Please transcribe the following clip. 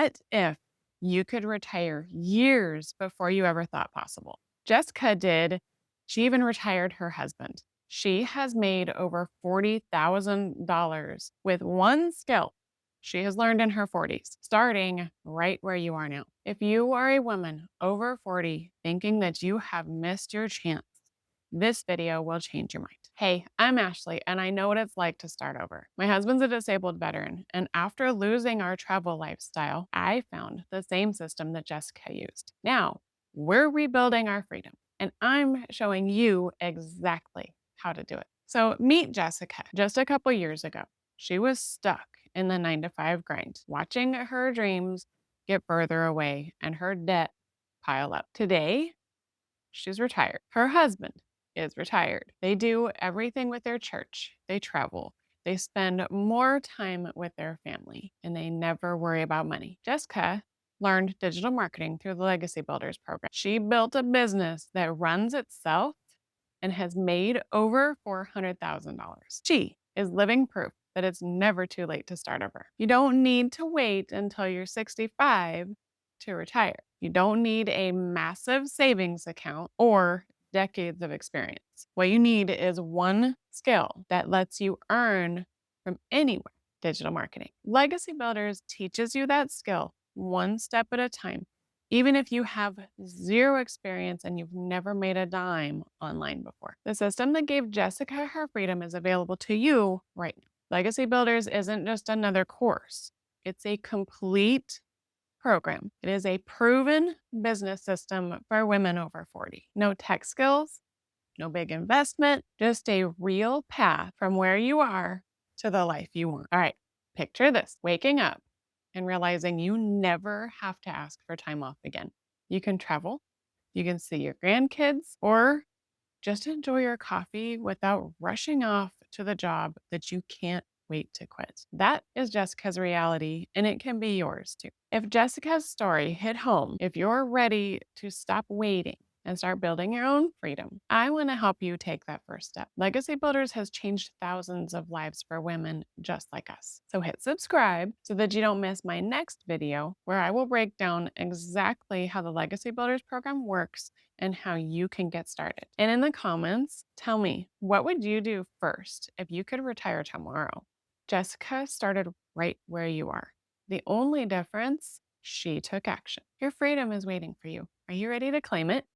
What if you could retire years before you ever thought possible? Jessica did. She even retired her husband. She has made over $40,000 with one skill she has learned in her 40s, starting right where you are now. If you are a woman over 40 thinking that you have missed your chance, this video will change your mind. Hey, I'm Ashley, and I know what it's like to start over. My husband's a disabled veteran, and after losing our travel lifestyle, I found the same system that Jessica used. Now, we're rebuilding our freedom, and I'm showing you exactly how to do it. So, meet Jessica. Just a couple years ago, she was stuck in the 9 to 5 grind, watching her dreams get further away and her debt pile up. Today, she's retired. Her husband is retired. They do everything with their church. They travel. They spend more time with their family and they never worry about money. Jessica learned digital marketing through the Legacy Builders program. She built a business that runs itself and has made over $400,000. She is living proof that it's never too late to start over. You don't need to wait until you're 65 to retire. You don't need a massive savings account or decades of experience. What you need is one skill that lets you earn from anywhere. Digital marketing. Legacy Builders teaches you that skill one step at a time, even if you have zero experience and you've never made a dime online before. The system that gave Jessica her freedom is available to you right now. Legacy Builders isn't just another course, it's a complete program. It is a proven business system for women over 40. No tech skills, no big investment, just a real path from where you are to the life you want. All right, picture this waking up and realizing you never have to ask for time off again. You can travel, you can see your grandkids, or just enjoy your coffee without rushing off to the job that you can't wait to quit. That is Jessica's reality, and it can be yours too. If Jessica's story hit home, if you're ready to stop waiting and start building your own freedom, I want to help you take that first step. Legacy Builders has changed thousands of lives for women just like us. So hit subscribe so that you don't miss my next video where I will break down exactly how the Legacy Builders program works and how you can get started. And in the comments, tell me, what would you do first if you could retire tomorrow? Jessica started right where you are. The only difference, she took action. Your freedom is waiting for you. Are you ready to claim it?